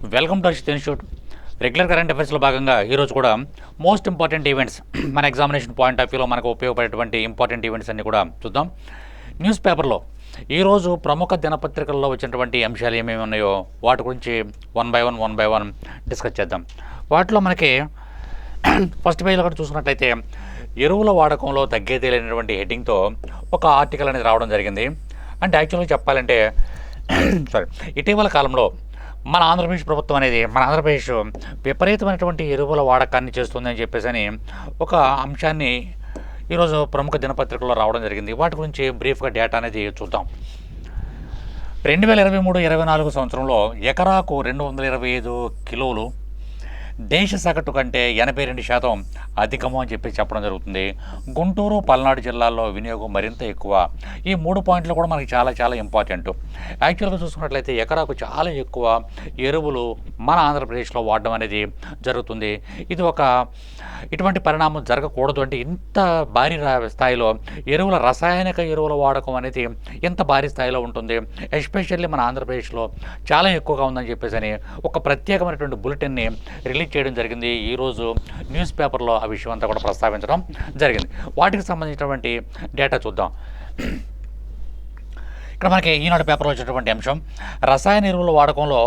Welcome to Arshit institute. Regular current అఫైర్స్లో భాగంగా ఈరోజు కూడా మోస్ట్ ఇంపార్టెంట్ ఈవెంట్స్ మన ఎగ్జామినేషన్ పాయింట్ ఆఫ్ వ్యూలో మనకు ఉపయోగపడేటువంటి ఇంపార్టెంట్ ఈవెంట్స్ అన్ని కూడా చూద్దాం. న్యూస్ పేపర్లో ఈరోజు ప్రముఖ దినపత్రికల్లో వచ్చినటువంటి అంశాలు ఏమేమి ఉన్నాయో వాటి గురించి వన్ బై వన్ డిస్కస్ చేద్దాం. వాటిలో మనకి ఫస్ట్ పేజ్లో కూడా చూసుకున్నట్లయితే ఎరువుల వాడకంలో తగ్గేది లేనటువంటి హెడ్డింగ్తో ఒక ఆర్టికల్ అనేది రావడం జరిగింది. అంటే యాక్చువల్గా చెప్పాలంటే ఇటీవల కాలంలో మన ఆంధ్రప్రదేశ్ ప్రభుత్వం అనేది మన ఆంధ్రప్రదేశ్ విపరీతమైనటువంటి ఎరువుల వాడకాన్ని చేస్తుందని చెప్పేసి ఒక అంశాన్ని ఈరోజు ప్రముఖ దినపత్రికల్లో రావడం జరిగింది. వాటి గురించి బ్రీఫ్గా డేటా అనేది చూద్దాం. 2023-24 సంవత్సరంలో ఎకరాకు 225 కిలోలు దేశ సగటు కంటే 82% అధికము అని చెప్పడం జరుగుతుంది. గుంటూరు, పల్నాడు జిల్లాల్లో వినియోగం మరింత ఎక్కువ. ఈ 3 పాయింట్లు కూడా మనకి చాలా చాలా ఇంపార్టెంట్. యాక్చువల్గా చూసుకున్నట్లయితే ఎకరాకు చాలా ఎక్కువ ఎరువులు మన ఆంధ్రప్రదేశ్లో వాడడం అనేది జరుగుతుంది. ఇది ఇటువంటి పరిణామం జరగకూడదు. అంటే ఇంత భారీ స్థాయిలో రసాయనిక ఎరువుల వాడకం అనేది ఎంత భారీ స్థాయిలో ఉంటుంది, ఎస్పెషల్లీ మన ఆంధ్రప్రదేశ్లో చాలా ఎక్కువగా ఉందని చెప్పేసి ఒక ప్రత్యేకమైనటువంటి బులెటిన్ని రిలీజ్ చేయడం జరిగింది. ఈరోజు న్యూస్ పేపర్లో ఆ విషయం అంతా కూడా ప్రస్తావించడం జరిగింది. వాటికి సంబంధించినటువంటి డేటా చూద్దాం. ఇక్కడ మనకి ఈనాడు పేపర్లో వచ్చినటువంటి అంశం, రసాయన ఎరువుల వాడకంలో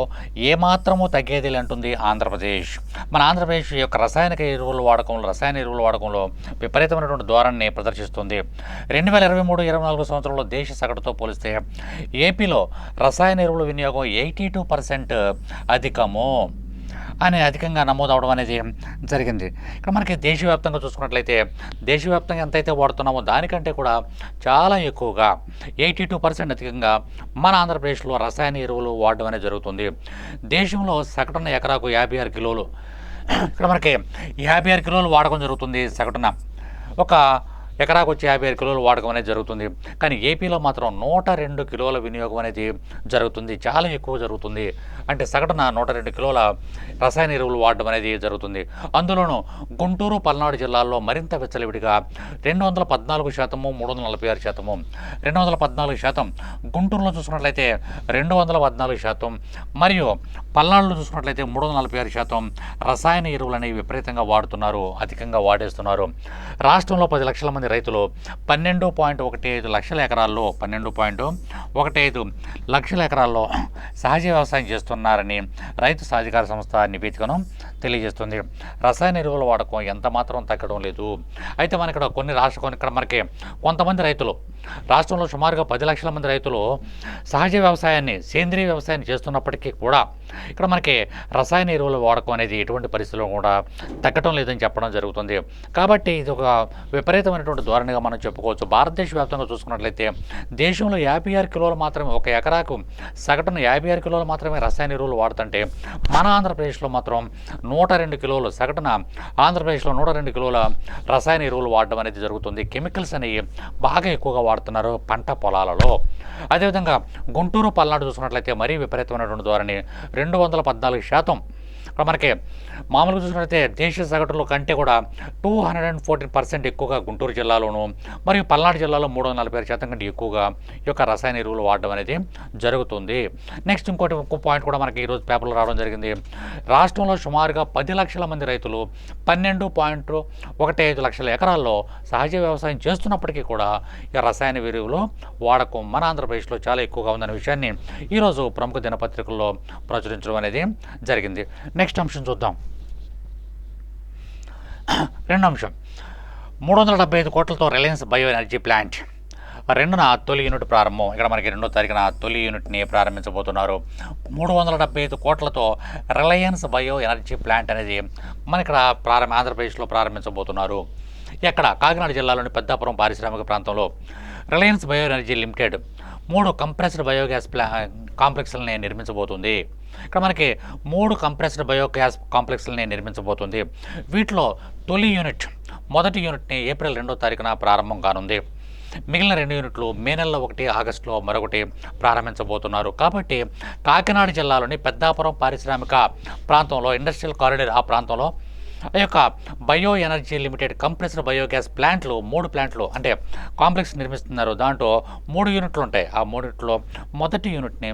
ఏమాత్రమూ తగ్గేది అంటుంది ఆంధ్రప్రదేశ్. మన ఆంధ్రప్రదేశ్ యొక్క రసాయన ఎరువుల వాడకంలో విపరీతమైనటువంటి ధోరణిని ప్రదర్శిస్తుంది. 2023-24 సంవత్సరంలో దేశ సగటుతో పోలిస్తే ఏపీలో రసాయన ఎరువుల వినియోగం 82% అధికంగా నమోదవడం అనేది జరిగింది. ఇక్కడ మనకి దేశవ్యాప్తంగా చూసుకున్నట్లయితే దేశవ్యాప్తంగా ఎంతైతే వాడుతున్నామో దానికంటే కూడా చాలా ఎక్కువగా 82% అధికంగా మన ఆంధ్రప్రదేశ్లో రసాయన ఎరువులు వాడడం అనేది జరుగుతుంది. దేశంలో సగటున ఎకరాకు 56 కిలోలు, ఇక్కడ మనకి 56 కిలోలు వాడకం జరుగుతుంది. సగటున ఒక ఎకరాకు వచ్చి 56 కిలోలు వాడకం అనేది జరుగుతుంది. కానీ ఏపీలో మాత్రం 102 కిలోల వినియోగం అనేది జరుగుతుంది. చాలా ఎక్కువ జరుగుతుంది. అంటే సగటున 102 కిలోల రసాయన ఎరువులు వాడడం అనేది జరుగుతుంది. అందులోనూ గుంటూరు, పల్నాడు జిల్లాల్లో మరింత విచ్చలవిడిగా 214%, 346%. 214%. గుంటూరులో చూసుకున్నట్లయితే 214%, మరియు పల్నాడులో చూసుకున్నట్లయితే 346% రసాయన ఎరువులు అనేవి విపరీతంగా వాడుతున్నారు, అధికంగా వాడేస్తున్నారు. రాష్ట్రంలో 10 లక్షల మంది రైతులు 12.15 లక్షల ఎకరాల్లో 12.15 లక్షల ఎకరాల్లో సహజ వ్యవసాయం చేస్తున్నారని రైతు సాధికార సంస్థ నివేదికను తెలియజేస్తుంది. రసాయన ఎరువుల వాడకం ఎంత మాత్రం తగ్గడం లేదు. అయితే మన ఇక్కడ మనకి కొంతమంది రైతులు, రాష్ట్రంలో సుమారుగా 10 లక్షల మంది రైతులు సహజ వ్యవసాయాన్ని, సేంద్రీయ వ్యవసాయాన్ని చేస్తున్నప్పటికీ కూడా ఇక్కడ మనకి రసాయన ఎరువుల వాడకం అనేది ఎటువంటి పరిస్థితుల్లో కూడా తగ్గడం లేదని చెప్పడం జరుగుతుంది. కాబట్టి ఇది ఒక విపరీతమైనటువంటి ధోరణిగా మనం చెప్పుకోవచ్చు. భారతదేశ వ్యాప్తంగా చూసుకున్నట్లయితే దేశంలో 56 కిలోలు మాత్రమే, ఒక ఎకరాకు సగటున 56 కిలోలు మాత్రమే రసాయన ఎరువులు వాడుతుంటే మన ఆంధ్రప్రదేశ్లో మాత్రం 102 కిలోలు, సగటున ఆంధ్రప్రదేశ్లో 102 కిలోల రసాయన ఎరువులు వాడడం అనేది జరుగుతుంది. కెమికల్స్ అనేవి బాగా ఎక్కువగా వాడుతున్నారు పంట పొలాలలో. అదేవిధంగా గుంటూరు, పల్నాడు చూసుకున్నట్లయితే మరీ విపరీతమైనటువంటి ధోరణి 214%. మనకి మామూలుగా చూసినట్లయితే దేశ సగటులో కంటే కూడా 214% ఎక్కువగా గుంటూరు జిల్లాలోను, మరియు పల్నాడు జిల్లాలో 346% కంటే ఎక్కువగా ఈ యొక్క రసాయన ఎరువులు వాడడం అనేది జరుగుతుంది. నెక్స్ట్ ఇంకో పాయింట్ కూడా మనకి ఈరోజు పేపర్లో రావడం జరిగింది. రాష్ట్రంలో సుమారుగా 10 లక్షల మంది రైతులు 12.15 లక్షల ఎకరాల్లో సహజ వ్యవసాయం చేస్తున్నప్పటికీ కూడా ఈ రసాయన ఎరువులు వాడకం మన ఆంధ్రప్రదేశ్లో చాలా ఎక్కువగా ఉందనే విషయాన్ని ఈరోజు ప్రముఖ దినపత్రికల్లో ప్రచురించడం అనేది జరిగింది. నెక్స్ట్ అంశం చూద్దాం. రెండో అంశం, 375 కోట్లతో రిలయన్స్ బయో ఎనర్జీ ప్లాంట్ 2న తొలి యూనిట్ ప్రారంభం. ఇక్కడ మనకి 2వ తారీఖున తొలి యూనిట్ని ప్రారంభించబోతున్నారు. 375 కోట్లతో రిలయన్స్ బయో ఎనర్జీ ప్లాంట్ అనేది మన ఇక్కడ ఆంధ్రప్రదేశ్లో ప్రారంభించబోతున్నారు. ఇక్కడ కాకినాడ జిల్లాలోని పెద్దాపురం పారిశ్రామిక ప్రాంతంలో Reliance bio energy limited 3 compressed biogas కాంప్లెక్స్లని నిర్మించబోతుంది. ఇక్కడ మనకి 3 కంప్రెస్డ్ బయోగ్యాస్ కాంప్లెక్స్లని నిర్మించబోతుంది. వీటిలో తొలి యూనిట్, మొదటి యూనిట్ని ఏప్రిల్ 2వ తారీఖున ప్రారంభం కానుంది. మిగిలిన 2 యూనిట్లు మే నెలలో ఒకటి, ఆగస్టులో మరొకటి ప్రారంభించబోతున్నారు. కాబట్టి కాకినాడ జిల్లాలోని పెద్దాపురం పారిశ్రామిక ప్రాంతంలో, ఇండస్ట్రియల్ కారిడార్ ఆ ప్రాంతంలో ఆ యొక్క bio energy limited compressed biogas ప్లాంట్లు 3 ప్లాంట్లు అంటే కాంప్లెక్స్ నిర్మిస్తున్నారు. దాంట్లో 3 యూనిట్లు ఉంటాయి. ఆ 3 యూనిట్లో మొదటి యూనిట్ని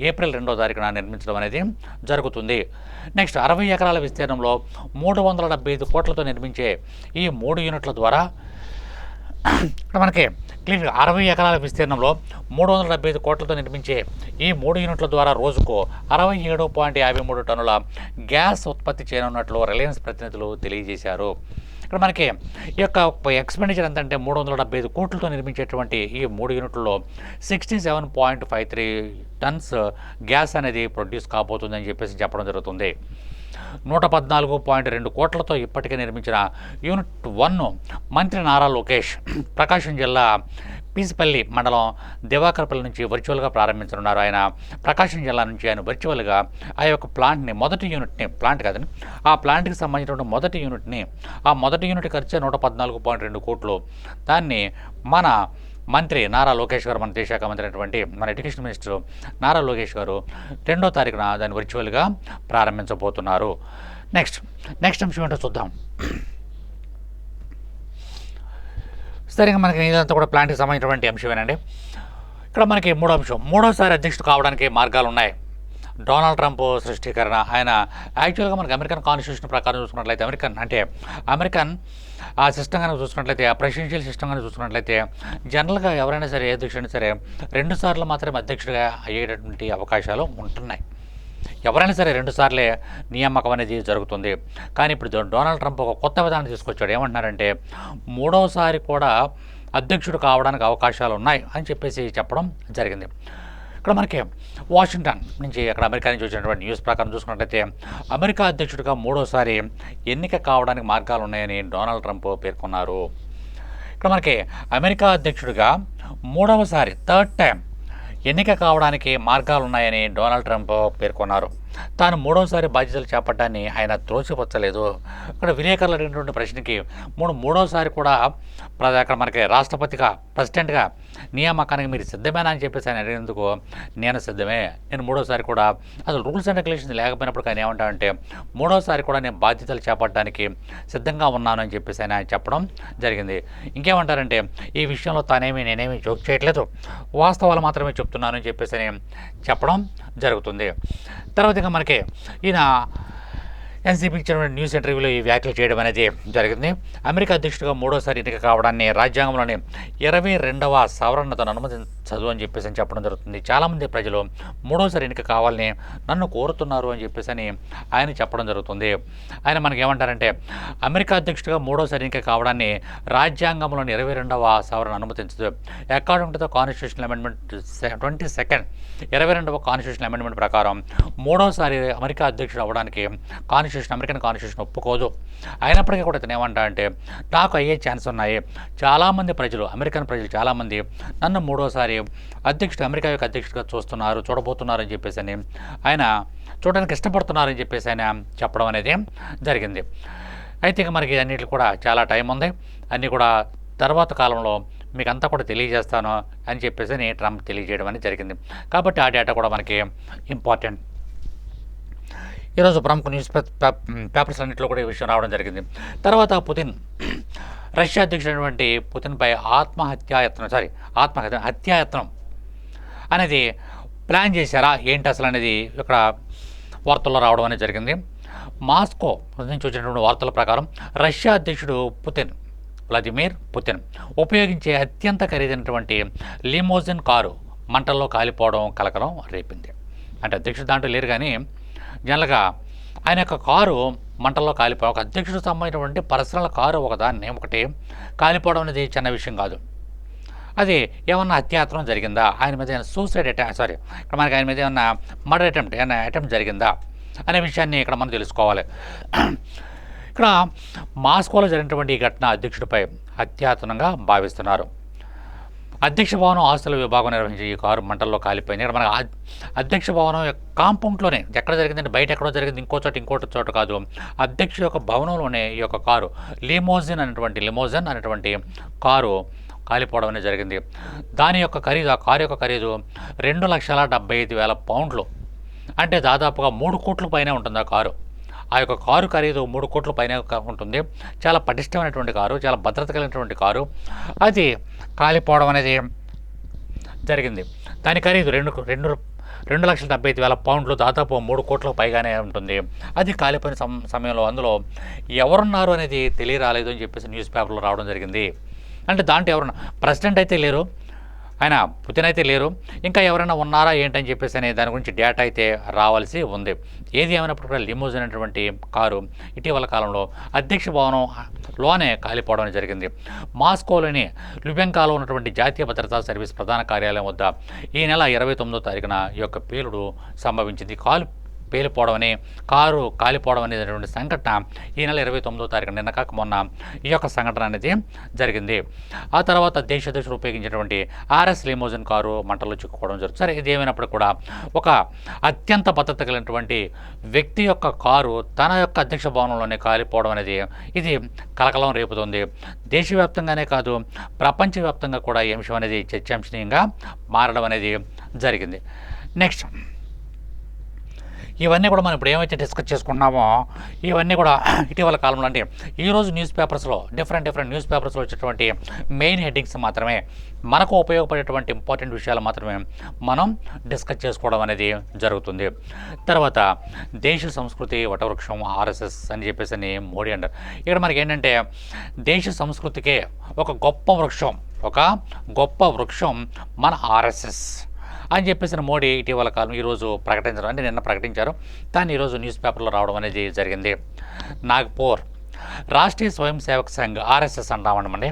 ఏప్రిల్ 2వ తారీఖున నిర్మించడం అనేది జరుగుతుంది. నెక్స్ట్ 60 ఎకరాల విస్తీర్ణంలో 375 కోట్లతో నిర్మించే ఈ 3 యూనిట్ల ద్వారా ఇక్కడ మనకి క్లియర్గా 60 ఎకరాల విస్తీర్ణంలో 375 కోట్లతో నిర్మించే ఈ 3 యూనిట్ల ద్వారా రోజుకు 67.53 టన్నుల గ్యాస్ ఉత్పత్తి చేయనున్నట్లు రిలయన్స్ ప్రతినిధులు తెలియజేశారు. ఇక్కడ మనకి ఈ యొక్క ఎక్స్పెండిచర్ ఎంత అంటే 375 కోట్లతో నిర్మించేటువంటి ఈ 3 యూనిట్లలో 67.53 టన్స్ గ్యాస్ అనేది ప్రొడ్యూస్ కాబోతుందని చెప్పేసి చెప్పడం జరుగుతుంది. 114.2 కోట్లతో ఇప్పటికే నిర్మించిన యూనిట్ 1 మంత్రి నారా లోకేష్ ప్రకాశం జిల్లా పీసిపల్లి మండలం దివాకర్పల్లి నుంచి వర్చువల్గా ప్రారంభించనున్నారు. ఆయన ప్రకాశం జిల్లా నుంచి ఆయన వర్చువల్గా ఆ యొక్క ప్లాంట్ని మొదటి యూనిట్ని ప్లాంట్ కాదని ఆ ప్లాంట్కి సంబంధించినటువంటి మొదటి యూనిట్ని ఆ మొదటి యూనిట్ ఖర్చు 114.2 కోట్లు. దాన్ని మన మంత్రి నారా లోకేష్ గారు మన దేశాఖ మంత్రి అయినటువంటి మన ఎడ్యుకేషన్ మినిస్టర్ నారా లోకేష్ గారు 2వ తారీఖున దాన్ని వర్చువల్గా ప్రారంభించబోతున్నారు. నెక్స్ట్ అంశం ఏంటో చూద్దాం. సరిగ్గా మనకి ఇదంతా కూడా ప్లాంట్కి సంబంధించినటువంటి అంశమేనండి. ఇక్కడ మనకి మూడోసారి అధ్యక్షుడు కావడానికి మార్గాలు ఉన్నాయి. డొనాల్డ్ ట్రంప్ సృష్టీకరణ ఆయన యాక్చువల్గా మనకి అమెరికన్ కాన్స్టిట్యూషన్ ప్రకారం చూసుకున్నట్లయితే అమెరికన్ ఆ సిస్టమ్ కనుక చూసుకున్నట్లయితే ఆ ప్రెసిడెన్షియల్ సిస్టమ్ కనుక చూసుకున్నట్లయితే జనరల్గా ఎవరైనా సరే ఏ అధ్యక్షుడైనా సరే 2 సార్లు మాత్రమే అధ్యక్షుడిగా అయ్యేటటువంటి అవకాశాలు ఉంటున్నాయి. ఎవరైనా సరే 2 సార్లే నియామకం అనేది జరుగుతుంది. కానీ ఇప్పుడు డొనాల్డ్ ట్రంప్ ఒక కొత్త విధానం తీసుకొచ్చాడు. ఏమంటున్నారంటే 3వసారి కూడా అధ్యక్షుడు కావడానికి అవకాశాలు ఉన్నాయి అని చెప్పేసి చెప్పడం జరిగింది. ఇక్కడ మనకి వాషింగ్టన్ నుంచి అక్కడ అమెరికా నుంచి వచ్చినటువంటి న్యూస్ ప్రకారం చూసుకున్నట్లయితే అమెరికా అధ్యక్షుడిగా 3వసారి ఎన్నిక కావడానికి మార్గాలు ఉన్నాయని డొనాల్డ్ ట్రంప్ పేర్కొన్నారు. ఇక్కడ మనకి అమెరికా అధ్యక్షుడిగా 3వసారి థర్డ్ టైం ఎన్నిక కావడానికి మార్గాలు ఉన్నాయని డొనాల్డ్ ట్రంప్ పేర్కొన్నారు. తాను 3వసారి బాధ్యతలు చేపట్టాన్ని ఆయన త్రోసిపుచ్చలేదు. ఇక్కడ విలేకరులు అడిగినటువంటి ప్రశ్నకి 3వసారి కూడా అక్కడ మనకి ప్రెసిడెంట్గా నియామకానికి మీరు సిద్ధమేనా అని చెప్పేసి ఆయన అడిగినందుకు నేను సిద్ధమే, నేను 3వసారి కూడా అసలు రూల్స్ అండ్ రెగ్యులేషన్స్ లేకపోయినప్పుడు ఆయన ఏమంటాడంటే 3వసారి కూడా నేను బాధ్యతలు చేపట్టడానికి సిద్ధంగా ఉన్నాను అని చెప్పేసి ఆయన చెప్పడం జరిగింది. ఇంకేమంటారంటే ఈ విషయంలో నేనేమి జోక్ చేయట్లేదు, వాస్తవాలు మాత్రమే చెప్తున్నాను అని చెప్పేసి అని చెప్పడం జరుగుతుంది. తర్వాత ఇంకా మనకి ఈయన ఎన్సీపీకి ఇచ్చిన న్యూస్ ఇంటర్వ్యూలో ఈ వ్యాఖ్యలు చేయడం అనేది జరిగింది. అమెరికా అధ్యక్షుడిగా 3వసారి ఎన్నిక కావడాన్ని రాజ్యాంగంలోని 22వ సవరణతో అనుమతించదు అని చెప్పేసి చెప్పడం జరుగుతుంది. చాలామంది ప్రజలు 3వసారి ఎన్నిక కావాలని నన్ను కోరుతున్నారు అని చెప్పేసి అని ఆయన చెప్పడం జరుగుతుంది. ఆయన మనకి ఏమంటారంటే అమెరికా అధ్యక్షుడిగా 3వసారి ఎన్నిక కావడాన్ని రాజ్యాంగంలోని 22వ సవరణ అనుమతించదు. According to the constitutional amendment 22వ కాన్స్టిట్యూషనల్ అమెండ్మెంట్ ప్రకారం 3వసారి అమెరికా అధ్యక్షుడు అవ్వడానికి అమెరికన్ కాన్స్టిట్యూషన్ ఒప్పుకోదు. అయినప్పటికీ కూడా ఇతను ఏమంటా అంటే నాకు అయ్యే ఛాన్స్ ఉన్నాయి, చాలామంది ప్రజలు అమెరికన్ ప్రజలు చాలామంది నన్ను 3వసారి అమెరికా యొక్క అధ్యక్షుడిగా చూడబోతున్నారు అని చెప్పేసి అని ఆయన చూడడానికి ఇష్టపడుతున్నారని చెప్పేసి ఆయన చెప్పడం అనేది జరిగింది. అయితే ఇక మనకి అన్నిటికి కూడా చాలా టైం ఉంది, అన్నీ కూడా తర్వాత కాలంలో మీకు అంతా కూడా తెలియజేస్తాను అని చెప్పేసి అని ట్రంప్ తెలియజేయడం అనేది జరిగింది. కాబట్టి ఆ డేటా కూడా మనకి ఇంపార్టెంట్. ఈరోజు ప్రముఖ న్యూస్ పేపర్స్ అన్నింటిలో కూడా ఈ విషయం రావడం జరిగింది. తర్వాత రష్యా అధ్యక్షుడైనటువంటి పుతిన్పై హత్యాయత్నం అనేది ప్లాన్ చేశారా ఏంటి అసలు అనేది ఇక్కడ వార్తల్లో రావడం అనేది జరిగింది. మాస్కో నుంచి వచ్చినటువంటి వార్తల ప్రకారం రష్యా అధ్యక్షుడు వ్లాదిమిర్ పుతిన్ ఉపయోగించే అత్యంత ఖరీదైనటువంటి లిమోజిన్ కారు మంటల్లో కాలిపోవడం కలకలం రేపింది. అంటే అధ్యక్షుడు దాంట్లో లేరు కానీ జనరల్గా ఆయన యొక్క కారు మంటల్లో కాలిపోవడం, ఒక అధ్యక్షుడు సంబంధించినటువంటి పర్సనల్ కారు ఒకటి కాలిపోవడం అనేది చిన్న విషయం కాదు. అది ఏమన్నా హత్యాయత్నం జరిగిందా, ఆయన మీద ఏమైనా మనకి ఆయన మీద ఏమన్నా మర్డర్ అటెంప్ట్ జరిగిందా అనే విషయాన్ని ఇక్కడ మనం తెలుసుకోవాలి. ఇక్కడ మాస్కోలో జరిగినటువంటి ఈ ఘటన అధ్యక్షుడిపై హత్యాయత్నంగా భావిస్తున్నారు. అధ్యక్ష భవనం ఆస్తుల విభాగం నిర్వహించే ఈ కారు మంటల్లో కాలిపోయింది. ఇక్కడ మనకు అధ్యక్ష భవనం కాంపౌండ్లోనే ఎక్కడ జరిగిందంటే బయట ఎక్కడో జరిగింది, ఇంకోటి చోట కాదు, అధ్యక్షుడి యొక్క భవనంలోనే ఈ యొక్క కారు లిమోజిన్ అనేటువంటి కారు కాలిపోవడం అనేది జరిగింది. దాని యొక్క ఖరీదు, ఆ కారు యొక్క ఖరీదు 2,75,000 పౌండ్లు, అంటే దాదాపుగా 3 కోట్ల పైనే ఉంటుంది ఆ కారు. ఆ యొక్క కారు ఖరీదు 3 కోట్ల పైనే ఉంటుంది. చాలా పటిష్టమైనటువంటి కారు, చాలా భద్రత కలిగినటువంటి కారు. అది కాలిపోవడం అనేది జరిగింది. దాని ఖరీదు 2,75,000 పౌండ్లు, దాదాపు 3 కోట్లకు పైగానే ఉంటుంది. అది కాలిపోయిన సమయంలో అందులో ఎవరున్నారు అనేది తెలియరాలేదు అని చెప్పేసి న్యూస్ పేపర్లో రావడం జరిగింది. అంటే దాంట్లో ఎవరన్నా ప్రెసిడెంట్ అయితే లేరు, ఆయన పుతిన్ అయితే లేరు, ఇంకా ఎవరైనా ఉన్నారా ఏంటని చెప్పేసి అనే దాని గురించి డేటా అయితే రావాల్సి ఉంది. ఏది ఏమైనప్పుడు కూడా లిమోజిన్ అనేటువంటి కారు ఇటీవల కాలంలో అధ్యక్ష భవనంలోనే కాలిపోవడం జరిగింది. మాస్కోలోని లుబెంకాలో ఉన్నటువంటి జాతీయ భద్రతా సర్వీస్ ప్రధాన కార్యాలయం వద్ద ఈ నెల 29వ తారీఖున ఈ యొక్క పేలుడు సంభవించింది. పేలిపోవడం కారు కాలిపోవడం అనేటువంటి సంఘటన ఈ నెల 29వ తారీఖు, నిన్న కాక మొన్న ఈ యొక్క సంఘటన అనేది జరిగింది. ఆ తర్వాత దేశాధ్యక్షుడు ఉపయోగించినటువంటి ఆర్ఎస్ లిమోజిన్ కారు మంటల్లో చిక్కుకోవడం జరుగుతుంది. సరే, ఇది ఏమైనప్పుడు కూడా ఒక అత్యంత భద్రత కలిగినటువంటి వ్యక్తి యొక్క కారు తన యొక్క అధ్యక్ష భవనంలోనే కాలిపోవడం అనేది ఇది కలకలం రేపుతుంది. దేశవ్యాప్తంగానే కాదు, ప్రపంచవ్యాప్తంగా కూడా ఈ అంశం అనేది చర్చాంశనీయంగా మారడం అనేది జరిగింది. నెక్స్ట్, ఇవన్నీ కూడా మనం ఇప్పుడు ఏమైతే డిస్కస్ చేసుకున్నామో ఇవన్నీ కూడా ఇటీవల కాలంలో, అంటే ఈరోజు న్యూస్ పేపర్స్లో డిఫరెంట్ న్యూస్ పేపర్స్లో వచ్చేటువంటి మెయిన్ హెడ్డింగ్స్ మాత్రమే, మనకు ఉపయోగపడేటువంటి ఇంపార్టెంట్ విషయాలు మాత్రమే మనం డిస్కస్ చేసుకోవడం అనేది జరుగుతుంది. తర్వాత దేశ సంస్కృతి వటవృక్షం ఆర్ఎస్ఎస్ అని చెప్పేసి మోడీ అంటారు. ఇక్కడ మనకి ఏంటంటే దేశ సంస్కృతికే ఒక గొప్ప వృక్షం మన ఆర్ఎస్ఎస్ అని చెప్పేసిన మోడీ ఇటీవల కాలం ఈరోజు ప్రకటించడం, అంటే నిన్న ప్రకటించారు, దాన్ని ఈరోజు న్యూస్ పేపర్లో రావడం అనేది జరిగింది. నాగ్పూర్ రాష్ట్రీయ స్వయం సేవక్ సంఘ్, ఆర్ఎస్ఎస్ అంటామండి,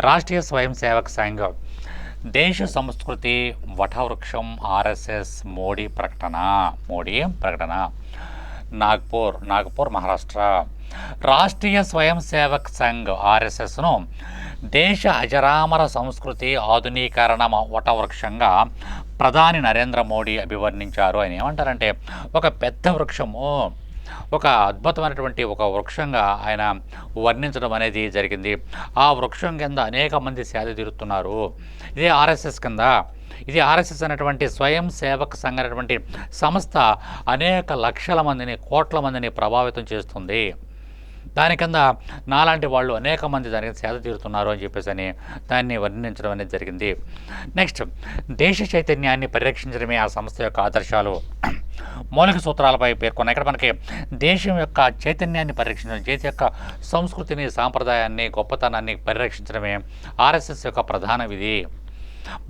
రాష్ట్రీయ స్వయం సేవక్ సంఘ్ దేశ సంస్కృతి వటవృక్షం ఆర్ఎస్ఎస్ మోడీ ప్రకటన. నాగ్పూర్ మహారాష్ట్ర రాష్ట్రీయ స్వయం సేవక్ సంఘ్ ఆర్ఎస్ఎస్ను దేశ అజరామర సంస్కృతి ఆధునీకరణ వటవృక్షంగా ప్రధాని నరేంద్ర మోడీ అభివర్ణించారు. ఆయన ఏమంటారంటే ఒక పెద్ద వృక్షము, ఒక అద్భుతమైనటువంటి ఒక వృక్షంగా ఆయన వర్ణించడం అనేది జరిగింది. ఆ వృక్షం కింద అనేక మంది సేద తీరుతున్నారు. ఇదే ఆర్ఎస్ఎస్ కింద, ఇది ఆర్ఎస్ఎస్ అనేటువంటి స్వయం సేవక్ సంఘ్ అనేటువంటి సంస్థ అనేక లక్షల మందిని, కోట్ల మందిని ప్రభావితం చేస్తుంది. దాని కింద నాలాంటి వాళ్ళు అనేక మంది దానికి సేద తీరుతున్నారు అని చెప్పేసి దాన్ని వర్ణించడం అనేది జరిగింది. నెక్స్ట్, దేశ చైతన్యాన్ని పరిరక్షించడమే ఆ సంస్థ యొక్క ఆదర్శాలు, మౌలిక సూత్రాలపై పేర్కొన్నాయి. ఇక్కడ మనకి దేశం యొక్క చైతన్యాన్ని పరిరక్షించడం, దేశం యొక్క సంస్కృతిని, సాంప్రదాయాన్ని, గొప్పతనాన్ని పరిరక్షించడమే ఆర్ఎస్ఎస్ యొక్క ప్రధాన విధి.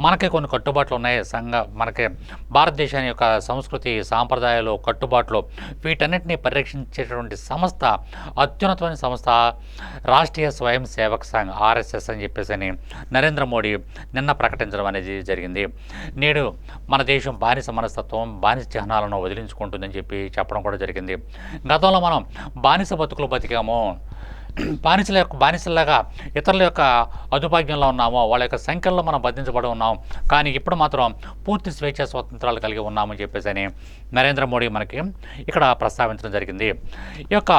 మనకి కొన్ని కట్టుబాట్లు ఉన్నాయి. మనకి భారతదేశాన్ని యొక్క సంస్కృతి, సాంప్రదాయాలు, కట్టుబాట్లు, వీటన్నిటిని పరిరక్షించేటువంటి సంస్థ, అత్యున్నతమైన సంస్థ రాష్ట్రీయ స్వయం సేవక్ సంఘ్ ఆర్ఎస్ఎస్ అని చెప్పేసి నరేంద్ర మోడీ నిన్న ప్రకటించడం అనేది జరిగింది. నేడు మన దేశం బానిస మనస్తత్వం, బానిస చిహ్నాలను వదిలించుకుంటుందని చెప్పడం కూడా జరిగింది. గతంలో మనం బానిస బతుకులు బతికాము, బానిసలాగా ఇతరుల యొక్క అదుపాజ్ఞంలో ఉన్నాము, వాళ్ళ యొక్క సంఖ్యల్లో మనం బంధించబడి ఉన్నాం. కానీ ఇప్పుడు మాత్రం పూర్తి స్వేచ్ఛ స్వాతంత్రాలు కలిగి ఉన్నామని చెప్పేసి నరేంద్ర మోడీ మనకి ఇక్కడ ప్రస్తావించడం జరిగింది. ఈ యొక్క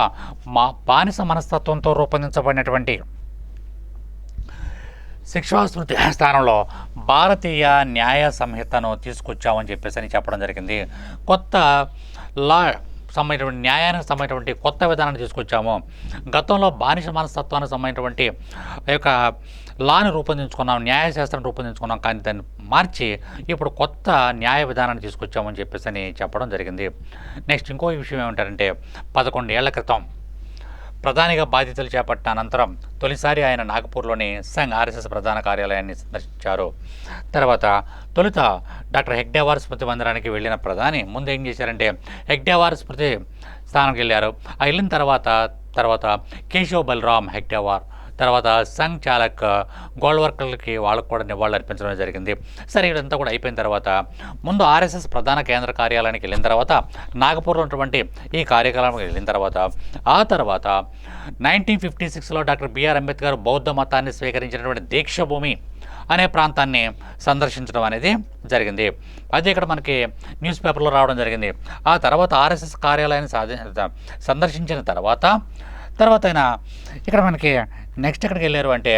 బానిస మనస్తత్వంతో రూపొందించబడినటువంటి శిక్షాస్మృతి స్థానంలో భారతీయ న్యాయ సంహితను తీసుకొచ్చామని చెప్పేసి చెప్పడం జరిగింది. కొత్త లా సంబంధించినటువంటి న్యాయానికి సంబంధించినటువంటి కొత్త విధానాన్ని తీసుకొచ్చాము. గతంలో బానిస మనస్తత్వానికి సంబంధించినటువంటి యొక్క లాని రూపొందించుకున్నాం, న్యాయశాస్త్రాన్ని రూపొందించుకున్నాం, కానీ దాన్ని మార్చి ఇప్పుడు కొత్త న్యాయ విధానాన్ని తీసుకొచ్చామని చెప్పేసి చెప్పడం జరిగింది. నెక్స్ట్, ఇంకో విషయం ఏమంటారంటే 11 ఏళ్ల క్రితం ప్రధానిగా బాధ్యతలు చేపట్టిన అనంతరం తొలిసారి ఆయన నాగపూర్లోని సంఘ్ ఆర్ఎస్ఎస్ ప్రధాన కార్యాలయాన్ని సందర్శించారు. తర్వాత తొలుత డాక్టర్ హెగ్డేవార్ స్మృతి మందిరానికి వెళ్ళిన ప్రధాని ముందు ఏం చేశారంటే హెగ్డేవార్ స్మృతి స్థానానికి వెళ్ళారు. ఆ వెళ్ళిన తర్వాత కేశవ్ బలరామ్ హెగ్డేవార్, తర్వాత సంఘ్ చాలక్ గోల్వర్కర్లకి వాళ్ళకు కూడా నివాళులు అర్పించడం జరిగింది. సరే, ఇదంతా కూడా అయిపోయిన తర్వాత ముందు ఆర్ఎస్ఎస్ ప్రధాన కేంద్ర కార్యాలయానికి వెళ్ళిన తర్వాత నాగపూర్లో ఉన్నటువంటి ఈ కార్యక్రమానికి వెళ్ళిన తర్వాత ఆ తర్వాత 1956లో డాక్టర్ బిఆర్ అంబేద్కర్ బౌద్ధ మతాన్ని స్వీకరించినటువంటి దీక్షభూమి అనే ప్రాంతాన్ని సందర్శించడం అనేది జరిగింది. అది ఇక్కడ మనకి న్యూస్ పేపర్లో రావడం జరిగింది. ఆ తర్వాత ఆర్ఎస్ఎస్ కార్యాలయాన్ని సందర్శించిన తర్వాత తర్వాత ఆయన ఇక్కడ మనకి నెక్స్ట్ ఎక్కడికి వెళ్ళారు అంటే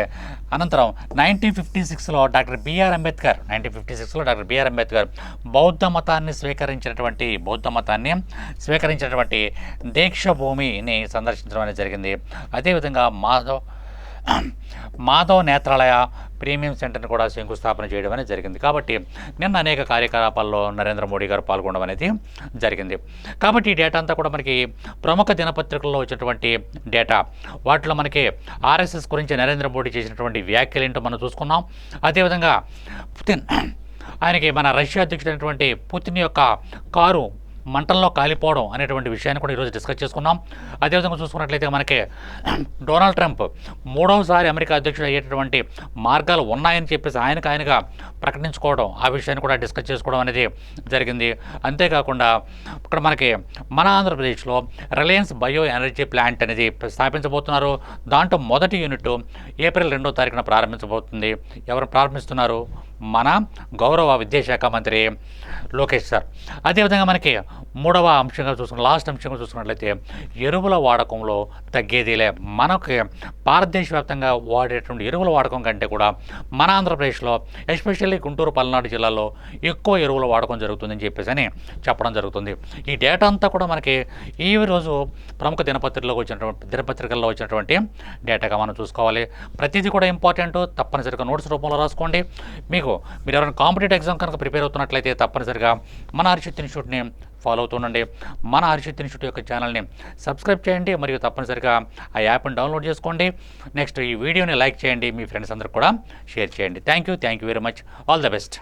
అనంతరం 1956లో డాక్టర్ బిఆర్ అంబేద్కర్ బౌద్ధ మతాన్ని స్వీకరించినటువంటి దీక్షభూమిని సందర్శించడం అనేది జరిగింది. అదేవిధంగా మాధవ్ నేత్రాలయ ప్రీమియం సెంటర్ని కూడా శంకుస్థాపన చేయడం అనేది జరిగింది. కాబట్టి నిన్న అనేక కార్యకలాపాల్లో నరేంద్ర మోడీ గారు పాల్గొనడం అనేది జరిగింది. కాబట్టి ఈ డేటా అంతా కూడా మనకి ప్రముఖ దినపత్రికల్లో వచ్చినటువంటి డేటా. వాటిలో మనకి ఆర్ఎస్ఎస్ గురించి నరేంద్ర మోడీ చేసినటువంటి వ్యాఖ్యలు ఏంటో మనం చూసుకున్నాం. అదేవిధంగా ఆయనకి మన రష్యా అధ్యక్షుడైనటువంటి పుతిన్ యొక్క కారు మంటల్లో కాలిపోవడం అనేటువంటి విషయాన్ని కూడా ఈరోజు డిస్కస్ చేసుకున్నాం. అదేవిధంగా చూసుకున్నట్లయితే మనకి డొనాల్డ్ ట్రంప్ మూడవసారి అమెరికా అధ్యక్షుడు అయ్యేటటువంటి మార్గాలు ఉన్నాయని చెప్పేసి ఆయనగా ప్రకటించుకోవడం, ఆ విషయాన్ని కూడా డిస్కస్ చేసుకోవడం అనేది జరిగింది. అంతేకాకుండా ఇక్కడ మనకి మన ఆంధ్రప్రదేశ్లో రిలయన్స్ బయో ఎనర్జీ ప్లాంట్ అనేది స్థాపించబోతున్నారు. దాంట్లో మొదటి యూనిట్ ఏప్రిల్ 2వ తారీఖున ప్రారంభించబోతుంది. ఎవరు ప్రారంభిస్తున్నారు? మన గౌరవ విద్యాశాఖ మంత్రి లోకేష్ సార్. అదేవిధంగా మనకి లాస్ట్ అంశంగా చూసుకున్నట్లయితే ఎరువుల వాడకంలో తగ్గేదిలే. మనకి భారతదేశ వ్యాప్తంగా వాడేటువంటి ఎరువుల వాడకం కంటే కూడా మన ఆంధ్రప్రదేశ్లో ఎస్పెషల్లీ గుంటూరు పల్నాడు జిల్లాలో ఎక్కువ ఎరువుల వాడకం జరుగుతుందని చెప్పేసి అని చెప్పడం జరుగుతుంది. ఈ డేటా అంతా కూడా మనకి ఈ రోజు ప్రముఖ దినపత్రికల్లో వచ్చినటువంటి డేటాగా మనం చూసుకోవాలి. ప్రతిదీ కూడా ఇంపార్టెంట్. తప్పనిసరిగా నోట్స్ రూపంలో రాసుకోండి. మీరు ఎవరైనా కాంపిటేటివ్ ఎగ్జామ్ కనుక ప్రిపేర్ అవుతున్నట్లయితే తప్పనిసరిగా మన హర్షిత్ ఇన్స్టిట్యూట్ని ఫాలో అవుతుండండి. మన హర్షిత్ ఇన్స్టిట్యూట్ యొక్క ఛానల్ని సబ్స్క్రైబ్ చేయండి, మరియు తప్పనిసరిగా ఆ యాప్ని డౌన్లోడ్ చేసుకోండి. నెక్స్ట్ ఈ వీడియోని లైక్ చేయండి, మీ ఫ్రెండ్స్ అందరికి కూడా షేర్ చేయండి. Thank you very much. All the best.